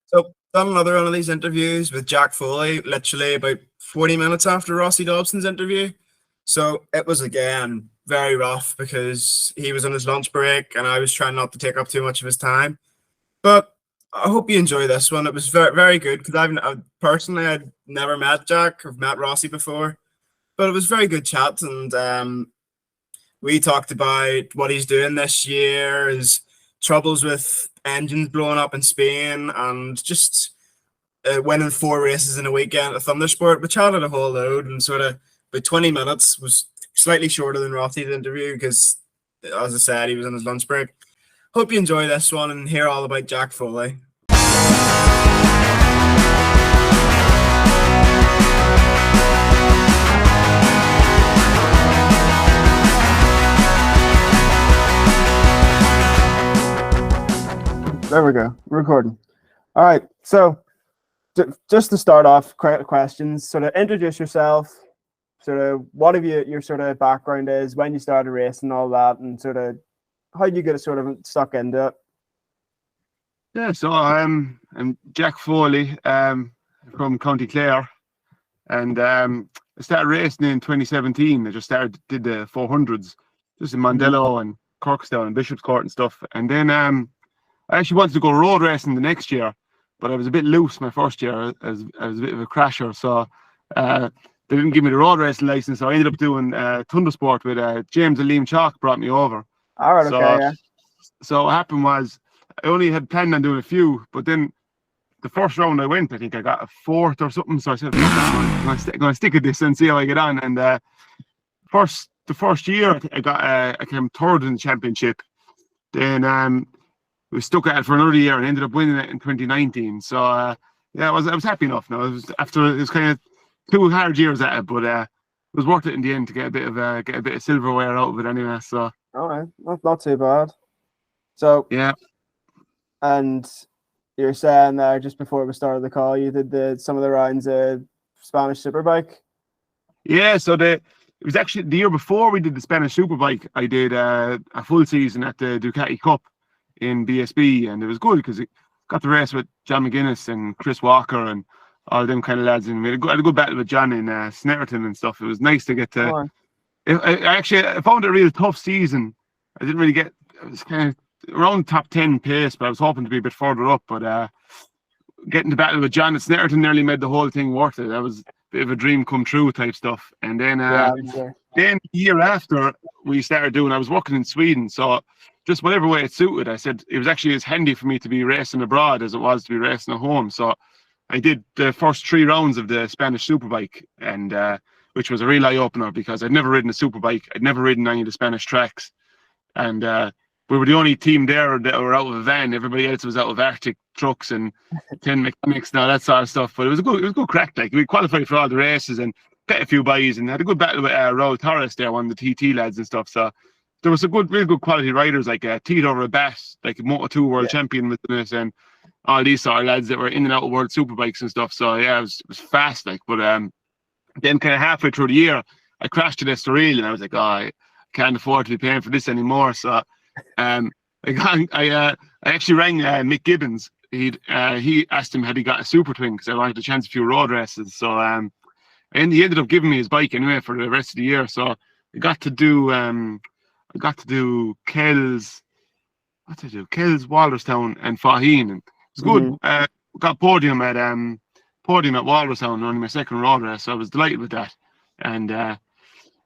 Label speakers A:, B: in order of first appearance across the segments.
A: So done another one of these interviews with Jacque Foley, literally about 40 minutes after Rossi Dobson's interview. So it was again very rough because he was on his lunch break and I was trying not to take up too much of his time. But I hope you enjoy this one. It was very, very good because personally I'd never met Jack. I've met Rossi before, but it was very good chat. And we talked about what he's doing this year, his troubles with engines blowing up in Spain, and just winning 4 races in a weekend at Thundersport. We chatted a whole load, and sort of about 20 minutes was slightly shorter than Rossi's interview because, as I said, he was on his lunch break. Hope you enjoy this one and hear all about Jacque Foley.
B: There we go. We're recording. All right. So just to start off, questions. Sort of introduce yourself. Sort of what have your sort of background is, when you started racing, all that, and sort of how you get sort of stuck into it.
C: Yeah. So I'm Jacque Foley from County Clare, and I started racing in 2017. I just did the 400s, just in Mondello and Kirkstown and Bishopscourt and stuff, and then I actually wanted to go road racing the next year, but I was a bit loose my first year. I was a bit of a crasher, so they didn't give me the road racing license. So I ended up doing Thundersport with James and Liam Chalk brought me over.
B: All right, okay, yeah.
C: So what happened was I only had planned on doing a few, but then the first round I went, I think I got a fourth or something. So I said, I'm going to stick with this and see how I get on. And the first year I came third in the championship. Then we stuck at it for another year and ended up winning it in 2019. So yeah, I was happy enough. Now it was kind of 2 hard years at it, but it was worth it in the end to get a bit of silverware out of it anyway. So
B: all right, not too bad. So yeah, and you're saying there just before we started the call, you did some of the rounds of Spanish Superbike.
C: Yeah, so it was actually the year before we did the Spanish Superbike. I did a full season at the Ducati Cup in BSB, and it was good because it got to race with John McGuinness and Chris Walker and all them kind of lads, and we had a good battle with John in Snetterton and stuff. It was nice to get to. I found it a real tough season. I didn't really get. It was kind of around top 10 pace, but I was hoping to be a bit further up. But getting to battle with John at Snetterton nearly made the whole thing worth it. That was a bit of a dream come true type stuff. And then then the year after we started doing, I was working in Sweden, so just whatever way it suited. I said it was actually as handy for me to be racing abroad as it was to be racing at home. So I did the first 3 rounds of the Spanish Superbike, and which was a real eye opener because I'd never ridden a Superbike. I'd never ridden any of the Spanish tracks, and we were the only team there that were out of a van. Everybody else was out of Arctic trucks and 10 mechanics and all that sort of stuff. But it was a good crack. Like we qualified for all the races and got a few buys and had a good battle with Raül Torras there, one of the TT lads and stuff. So there was real good quality riders like Tito Rabat, like a Moto2 world champion with this, and all these sort of lads that were in and out of World Superbikes and stuff. So yeah, it was fast. Like, but then kind of halfway through the year, I crashed at Estoril, and I was like, oh, I can't afford to be paying for this anymore. So I actually rang Mick Gibbons. He asked him had he got a Super Twin because I wanted to chance a few road races. So and he ended up giving me his bike anyway for the rest of the year. So I got to do Kells, Wallerstown, and Faheen, and it was good. Got podium at Wallerstown, only my second road race, so I was delighted with that. And I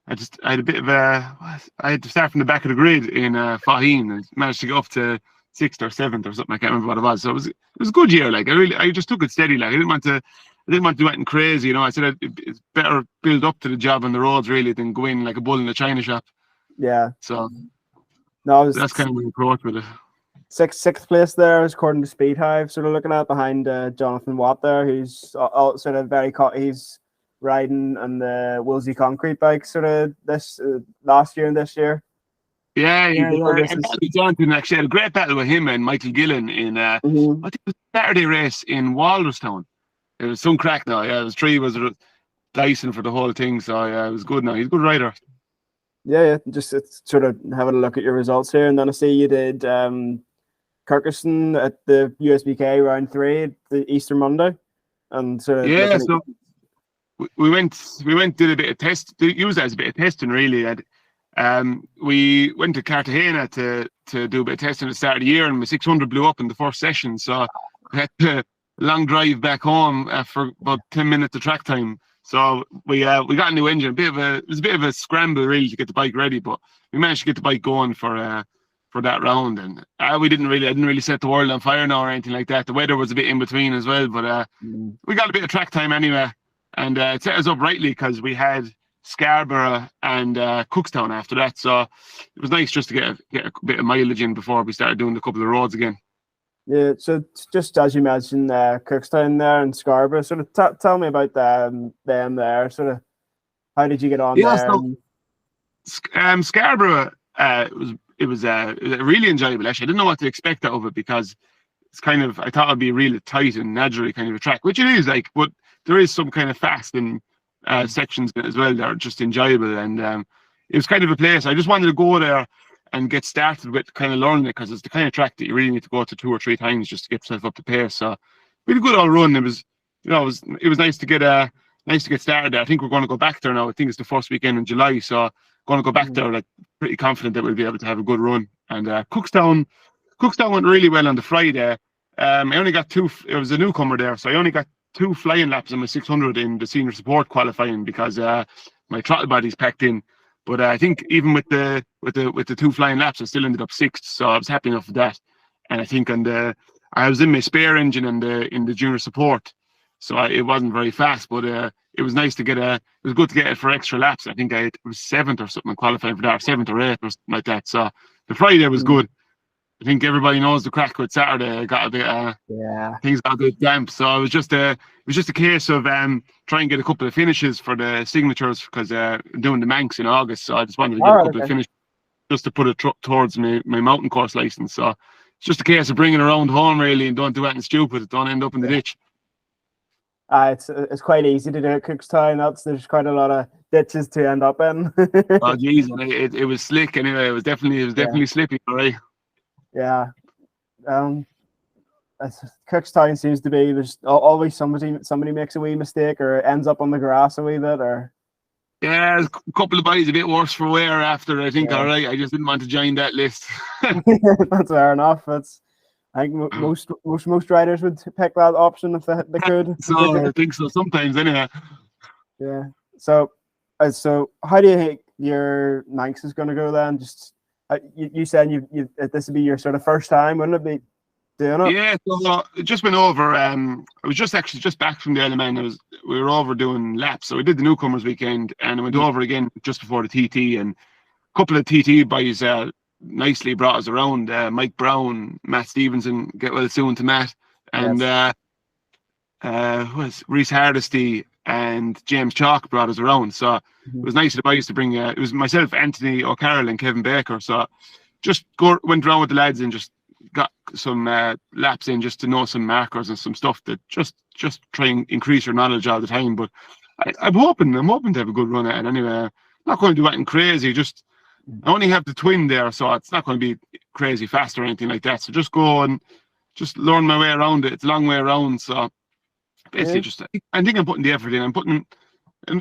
C: had a bit of I had to start from the back of the grid in Faheen and managed to get up to 6th or 7th or something. I can't remember what it was. So it was a good year. Like I just took it steady. Like I didn't want to do anything crazy. You know, I said it's better build up to the job on the roads really than go in like a bull in a china shop.
B: Yeah.
C: So
B: no,
C: that's kind of my approach with it.
B: Sixth place there is according to Speed Hive. Sort of looking at behind Jonathan Watt there, who's sort of he's riding on the Woolsey concrete bike sort of this last year and this year.
C: Yeah. Jonathan actually had a great battle with him and Michael Gillen in I think it was a Saturday race in Wallerstown. It was some crack now. Yeah, it was 3 was dicing for the whole thing. So yeah, it was good. Now he's a good rider.
B: Yeah. Just it's sort of having a look at your results here, and then I see you did Kirkuson at the USBK round 3 the Easter Monday, and sort of
C: Yeah, so we went did a bit of test, use that as a bit of testing really, and we went to Cartagena to do a bit of testing at the start of the year, and my 600 blew up in the first session, so we had a long drive back home for about 10 minutes of track time. So we got a new engine. It was a bit of a scramble really to get the bike ready, but we managed to get the bike going for that round, and I didn't really set the world on fire now or anything like that. The weather was a bit in between as well, but we got a bit of track time anyway, and it set us up rightly because we had Scarborough and Cookstown after that, so it was nice just to get a bit of mileage in before we started doing a couple of roads again.
B: Yeah, so just as you mentioned, Cookstown there and Scarborough, sort of tell me about them there. Sort of, how did you get on there?
C: So, Scarborough, it was really enjoyable. Actually, I didn't know what to expect out of it because it's kind of, I thought it'd be really tight and naturally kind of a track, which it is like, but there is some kind of fast and sections as well that are just enjoyable, and it was kind of a place I just wanted to go there and get started with kind of learning it, because it's the kind of track that you really need to go to 2 or 3 times just to get yourself up to pace. So we had a good all run. It was, it was nice to get started there. I think we're going to go back there now. I think it's the first weekend in July, so going to go back there like pretty confident that we'll be able to have a good run. And Cookstown went really well on the Friday. I only got 2. It was a newcomer there, so I only got 2 flying laps on my 600 in the senior support qualifying because my throttle body's packed in. But I think even with the 2 flying laps, I still ended up 6th, so I was happy enough with that. And I think I was in my spare engine in the junior support, so it wasn't very fast. But it was nice to get it was good to get it for extra laps. I think it was 7th or something qualifying for that, or 7th or 8th or something like that. So the Friday was good. I think everybody knows the crack with Saturday. I got a bit things got a bit damp, so it was just a case of trying to get a couple of finishes for the signatures, because doing the Manx in August, so I just wanted to get a couple of finishes just to put it towards my mountain course license. So it's just a case of bringing it around home really, and don't do anything stupid. Don't end up in the ditch.
B: It's quite easy to do at Cookstown. There's quite a lot of ditches to end up in.
C: Oh geez, it was slick anyway. It was definitely slippy, all right.
B: Yeah, Cookstown seems to be, there's always somebody makes a wee mistake or ends up on the grass a wee bit, or
C: a couple of bodies a bit worse for wear after. I think all right. I just didn't want to join that list.
B: That's fair enough. I think most riders would pick that option if they could.
C: So I think so sometimes anyway.
B: Yeah. So how do you think your Manx is going to go then? Just you said you this would be your sort of first time, wouldn't it be, doing it?
C: Yeah, so it just went over. I was just back from the Isle. We were over doing laps, so we did the newcomers weekend, and I went over again just before the TT, and a couple of TT boys nicely brought us around. Mike Brown, Matt Stevenson, get well soon to Matt, and was Reese Hardesty and James Chalk brought us around. So it was nice of the boys to bring. It was myself, Anthony O'Carroll, and Kevin Baker. So just went around with the lads and just got some laps in, just to know some markers and some stuff that just try and increase your knowledge all the time. But I'm hoping to have a good run at it anyway. I'm not going to do anything crazy. Just I only have the twin there, so it's not going to be crazy fast or anything like that. So just go and just learn my way around it. It's a long way around, so basically I think I'm putting the effort in.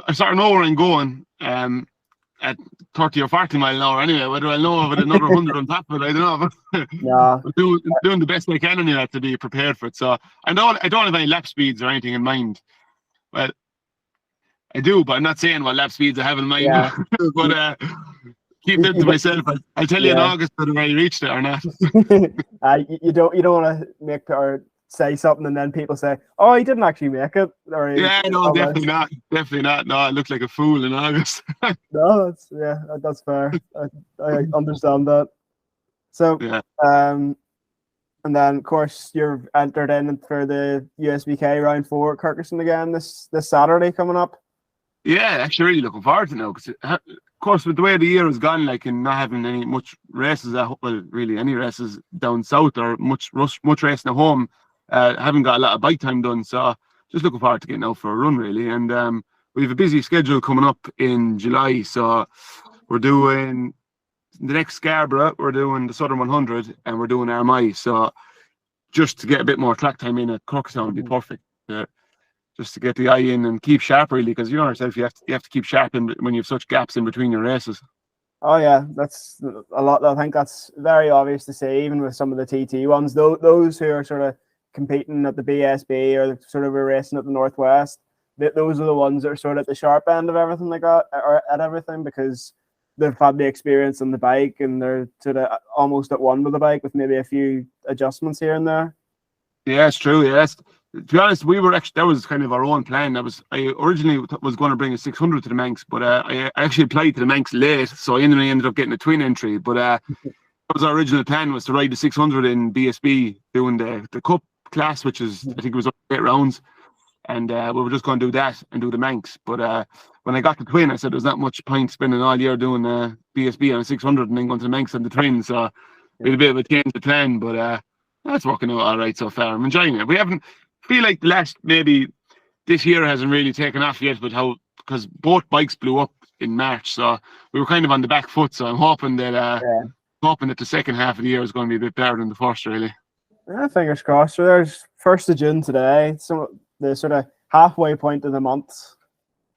C: I sort of know where I'm going at 30 or 40 mile an hour anyway. Whether I'll know of it another 100 on top of it, I don't know. But doing the best I can anyway to be prepared for it. So I don't have any lap speeds or anything in mind. Well, I do, but I'm not saying what lap speeds I have in mind. Yeah. But keep it to myself. I'll tell you in August whether I reached it or not.
B: You don't want to make or say something and then people say, "Oh, he didn't actually make it." Or
C: no, definitely not. No, I looked like a fool in August.
B: No, that's fair. I understand that. So, and then of course you're entered in for the USBK round 4 at Kirkuson again this Saturday coming up.
C: Yeah, actually, really looking forward to it now, because of course, with the way the year has gone, like, and not having much races really any races down south or much racing at home, haven't got a lot of bike time done. So just looking forward to getting out for a run really. And we have a busy schedule coming up in July, so we're doing the next Scarborough, we're doing the Southern 100 and we're doing Armagh. So just to get a bit more track time in at Corkstown would be perfect. Just to get the eye in and keep sharp, really, because you know yourself, you have to keep sharp when you have such gaps in between your races.
B: Oh yeah, that's a lot. I think that's very obvious to see, even with some of the TT ones. Those who are sort of competing at the BSB or sort of racing at the Northwest, those are the ones that are sort of at the sharp end of everything they got, or at everything, because they've had the experience on the bike and they're sort of almost at one with the bike with maybe a few adjustments here and there.
C: Yeah, it's true. Yes, to be honest, that was kind of our own plan. I originally was going to bring a 600 to the Manx, but I actually applied to the Manx late, so I ended up getting a twin entry. But that was our original plan, was to ride the 600 in BSB, doing the Cup class, which is, I think it was 8 rounds, and we were just going to do that and do the Manx. But when I got the twin, I said there's not much point spending all year doing BSB on a 600 and then going to the Manx on the twin. So we had a bit of a change of plan, but that's working out all right so far. I'm enjoying it. We haven't feel like the last, maybe this year hasn't really taken off yet, but because both bikes blew up in March, so we were kind of on the back foot. So I'm hoping that the second half of the year is going to be a bit better than the first, really.
B: Yeah, fingers crossed. So there's 1st of June today, so the sort of halfway point of the month.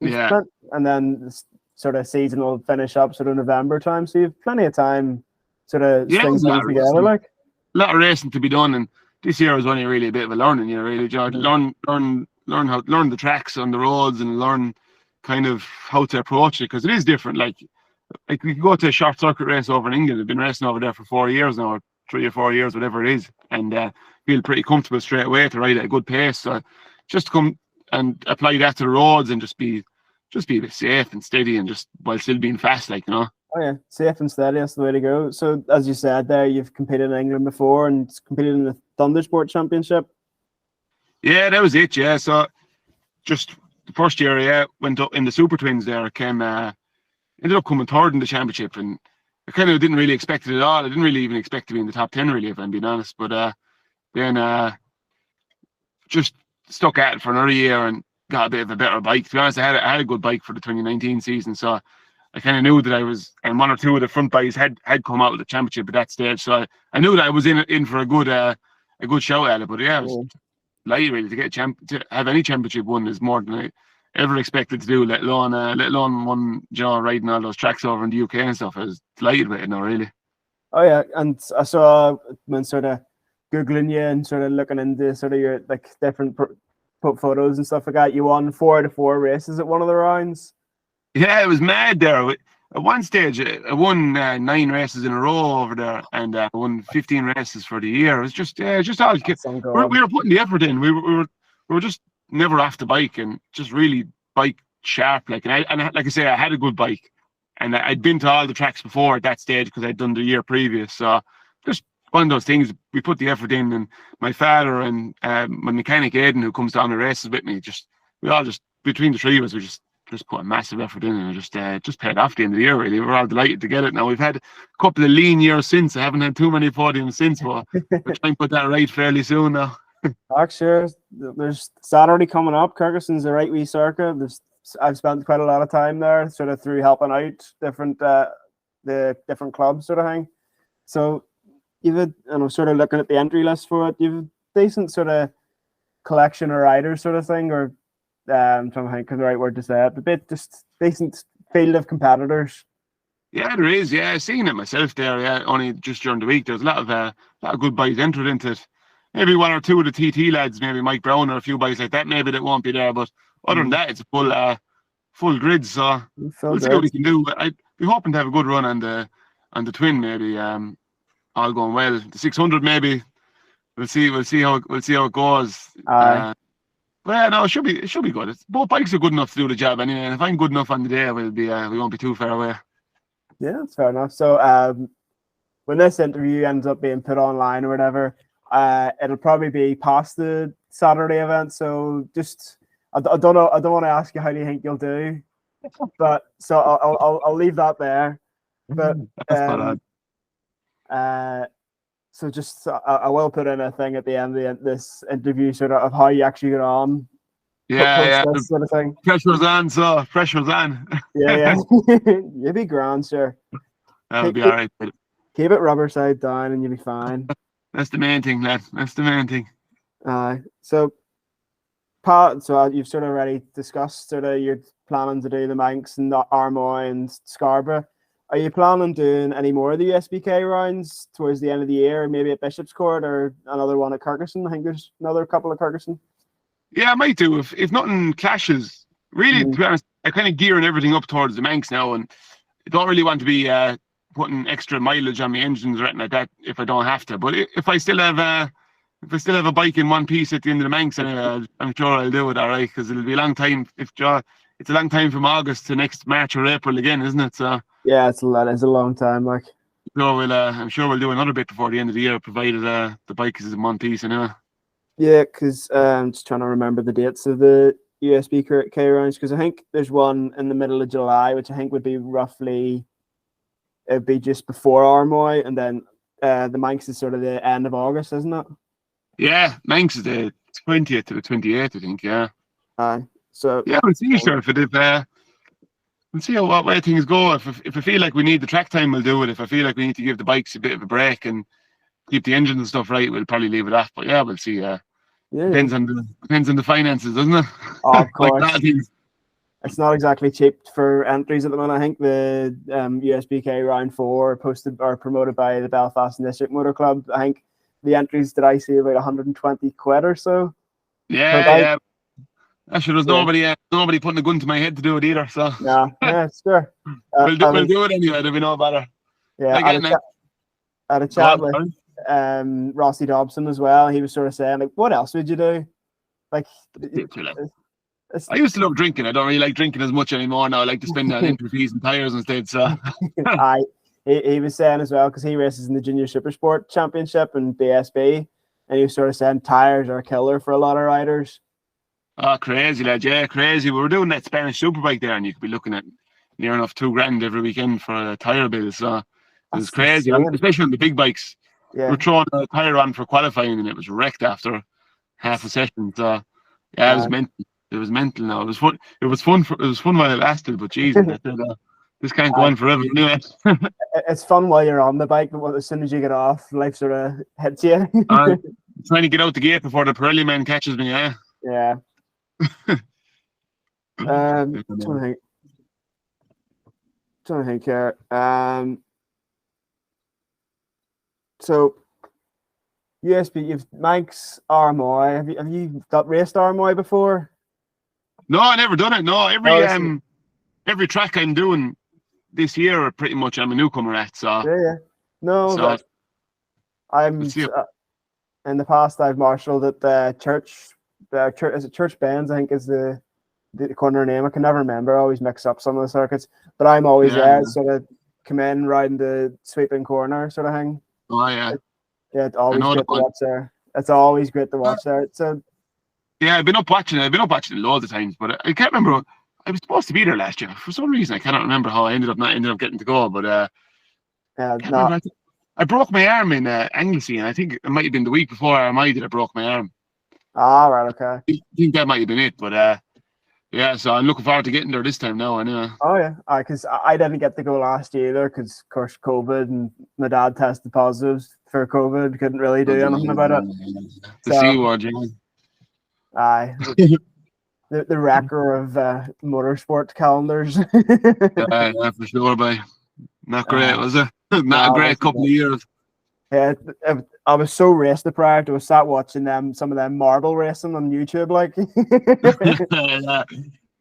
C: Yeah.
B: And then this sort of season will finish up sort of November time, so you have plenty of time sort of string things together. Like
C: a lot of racing to be done, and this year was only really a bit of a learning year, really, George. Learn the tracks on the roads and learn kind of how to approach it, because it is different. Like we could go to a short circuit race over in England. I've been racing over there for 4 years now, or 3 or 4 years, whatever it is, and feel pretty comfortable straight away to ride at a good pace. So just to come and apply that to the roads and just be a bit safe and steady, and just while still being fast, like, you know.
B: Oh yeah, safe and steady, that's the way to go. So as you said there, you've competed in England before and competed in the Thundersport Championship.
C: Yeah, that was it. Yeah, so just the first year, went up in the Super Twins there. Ended up coming third in the championship, and I kind of didn't really expect it at all. I didn't really even expect to be in the top 10, really, if I'm being honest. But then just stuck at it for another year and got a bit of a better bike. To be honest, I had a good bike for the 2019 season, so I kind of knew that I was, and 1 or 2 of the front bikes had come out of the championship at that stage, so I knew that I was in for a good show at it. But yeah, it was light, really, to have any championship won is more than I ever expected to do, let alone one, you know, riding all those tracks over in the UK and stuff. I was delighted with it now, really.
B: Oh yeah, and I saw when sort of Googling you and sort of looking into sort of your like different photos and stuff like that, you won 4 out of 4 races at one of the rounds.
C: Yeah, it was mad there. At one stage, I won 9 races in a row over there, and I won 15 races for the year. It was just all we were putting the effort in. We were just never off the bike and just really bike sharp. Like, and like I say, I had a good bike, and I'd been to all the tracks before at that stage because I'd done the year previous. So just one of those things. We put the effort in, and my father and my mechanic Aidan, who comes down the races with me, we all between the 3 of us, we just put a massive effort in, and it just paid off at the end of the year, really. We're all delighted to get it now. We've had a couple of lean years since. I haven't had too many podiums since, but we're trying to put that right fairly soon now.
B: Sure. There's Saturday coming up. Kirkiston's a right wee circuit. I've spent quite a lot of time there, sort of through helping out the different clubs, sort of thing. So and I'm sort of looking at the entry list for it. You've a decent sort of collection of riders, sort of thing, or I'm trying to think of the right word to say it. A bit just decent field of competitors.
C: Yeah, there is. Yeah, I've seen it myself there. Yeah, only just during the week. There's a lot of good bikes entered into it. Maybe 1 or 2 of the TT lads, maybe Mike Brown or a few bikes like that, maybe that won't be there. But other than that, it's a full grid. So we'll see what we can do. I'd be hoping to have a good run on the twin, maybe. All going well. The 600, maybe. We'll see how it goes. But yeah, no, it should be good. Both bikes are good enough to do the job anyway. And if I'm good enough on the day, we won't be too far away.
B: Yeah, that's fair enough. So when this interview ends up being put online or whatever, it'll probably be past the Saturday event. So just I don't know. I don't want to ask you how do you think you'll do, but so I'll leave that there. But so just I will put in a thing at the end of this interview, sort of how you actually get on.
C: Yeah,
B: sort of thing.
C: Pressure's on, so pressure's on.
B: Yeah. You'll be grand, sure.
C: That'll be all right.
B: Keep it rubber side down and you'll be fine.
C: That's the main thing, lad. That's the main thing.
B: So, Pat, so you've sort of already discussed sort of you're planning to do the Manx and Armoy and Scarborough. Are you planning on doing any more of the USBK rounds towards the end of the year, maybe at Bishop's Court or another one at Kirkerson? I think there's another couple at Kirkerson.
C: Yeah, I might do if nothing clashes. Really, to be honest, I'm kind of gearing everything up towards the Manx now, and I don't really want to be putting extra mileage on my engines or anything like that if I don't have to. But if I still have a bike in one piece at the end of the Manx, I'm sure I'll do it all right, because it'll be a long time. It's a long time from August to next March or April again, isn't it? So
B: yeah, it's a long time. Like,
C: so I'm sure we'll do another bit before the end of the year, provided the bike is in one piece anyway.
B: Yeah, because I'm just trying to remember the dates of the USBK rounds, because I think there's one in the middle of July, which I think would be roughly, it'd be just before Armoy, and then the Manx is sort of the end of August, isn't it?
C: Yeah, Manx is the 20th to the 28th, I think. Yeah.
B: So
C: yeah, we'll see, sure. We'll see what way things go. If I feel like we need the track time, we'll do it. If I feel like we need to give the bikes a bit of a break and keep the engines and stuff right, we'll probably leave it off. But yeah, we'll see. Depends on the finances, doesn't it?
B: Oh, of course.
C: Like
B: it's not exactly cheap for entries at the moment. I think the USBK round 4 posted or promoted by the Belfast and District Motor Club. I think the entries that I see about 120 quid or so.
C: Yeah. Actually, there's nobody putting a gun to my head to do it either. So
B: yeah, sure.
C: We'll do it anyway. There'll be no better.
B: Yeah, I had a chat with Rossi Dobson as well. He was sort of saying, like, what else would you do? Like,
C: I used to love drinking. I don't really like drinking as much anymore now. I like to spend that entry fees and tires instead. So
B: he was saying as well, because he races in the Junior Supersport Championship and BSB, and he was sort of saying tires are a killer for a lot of riders.
C: Oh, crazy, lad. Yeah, crazy. We were doing that Spanish Superbike there, and you could be looking at near enough $2,000 every weekend for a tire bill. So it was crazy, especially on the big bikes.
B: Yeah.
C: We were throwing a tire on for qualifying, and it was wrecked after half a session. So yeah, it was mental. It was mental. Now it was fun. It was fun while it lasted. But Jesus, this can't go on forever anyway.
B: It's fun while you're on the bike, but as soon as you get off, life sort of hits you.
C: Trying to get out the gate before the Pirelli man catches me. Yeah.
B: Yeah. Trying to think here. So USB, you've Manx Armoy. Have you raced Armoy before?
C: No, I never done it. No, every track I'm doing this year, pretty much I'm a newcomer at. So
B: yeah. No, so, I'm in the past I've marshalled at the church. Is it Church Bends? I think is the corner name. I can never remember. I always mix up some of the circuits, but I'm always there, sort of come in, riding the sweeping corner sort of thing.
C: Oh yeah.
B: It's always great to watch there. It's always great to watch there. So
C: yeah, I've been up watching it loads of times, but I can't remember. I was supposed to be there last year for some reason. I cannot remember how I ended up getting to go. But I broke my arm in Anglesey, and I think it might have been the week before Armagh that I broke my arm.
B: Ah, right, okay.
C: I think that might have been it, but yeah. So I'm looking forward to getting there this time now. Anyway.
B: Oh yeah, because I didn't get to go last year either, because of course COVID, and my dad tested positive for COVID. Couldn't really do anything about it.
C: The C word, yeah.
B: Aye. The wrecker of motorsport calendars.
C: Yeah, for sure, boy. Not great, was it? Not a great couple of years.
B: Yeah, I was so race deprived. I was sat watching some of them marble racing on YouTube, like.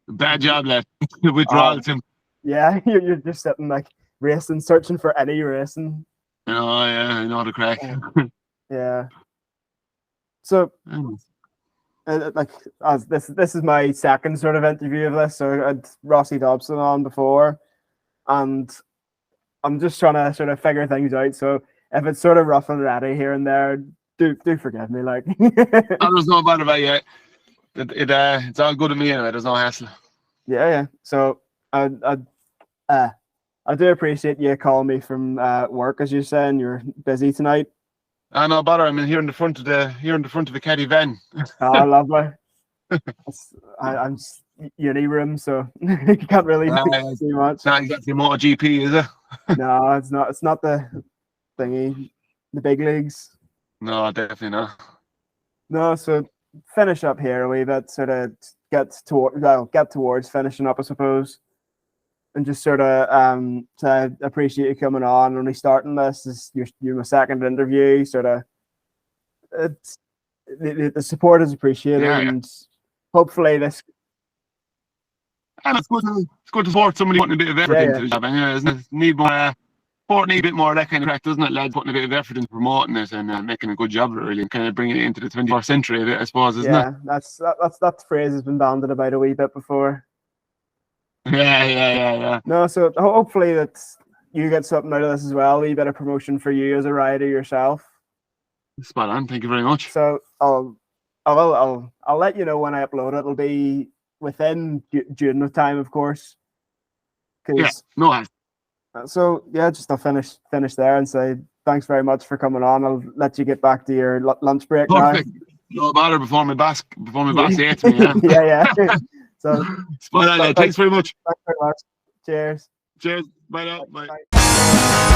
C: Bad job, lad. Withdrawal, Tim.
B: Yeah, you're just sitting like racing, searching for any racing.
C: Oh yeah, I know the crack.
B: Yeah. So, this is my second sort of interview of this. So I had Rossi Dobson on before, and I'm just trying to sort of figure things out. So if it's sort of rough and ready here and there, do forgive me. Like,
C: there's no bad about it. It's all good to me anyway. There's no hassle.
B: Yeah. So I do appreciate you calling me from work, as you're saying you're busy tonight.
C: No bother. I'm here in the front of the caddy van.
B: Oh, lovely. I'm uni room, so you can't really see much.
C: Not exactly MotoGP, is it?
B: No, it's not. It's not the thingy, the big leagues.
C: No, definitely not.
B: No, so finish up here a wee bit, sort of get towards finishing up, I suppose, and just sort of to appreciate you coming on. Only starting this is you're my second interview. Sort of, it's the support is appreciated,
C: Yeah.
B: and hopefully this.
C: And it's good to support somebody putting a bit of effort into the job. Anyway, isn't it? Need more support, need a bit more of that kind of crack, doesn't it, lads? Putting a bit of effort into promoting it and making a good job of it, really, and kind of bringing it into the 21st century a bit, I suppose, isn't it?
B: Yeah, that phrase has been banded about a wee bit before.
C: Yeah.
B: No, so hopefully that you get something out of this as well. A wee bit of promotion for you as a rider yourself.
C: Spot on. Thank you very much.
B: So I'll let you know when I upload it. It'll be within June time, of course.
C: Yeah. No.
B: So yeah, just I'll finish there and say thanks very much for coming on. I'll let you get back to your lunch break
C: Perfect.
B: now.
C: No bother before my boss hates me. Yeah.
B: Yeah. So
C: spot on. Thanks very much.
B: Thanks very much. Cheers.
C: Cheers. Bye now. Bye.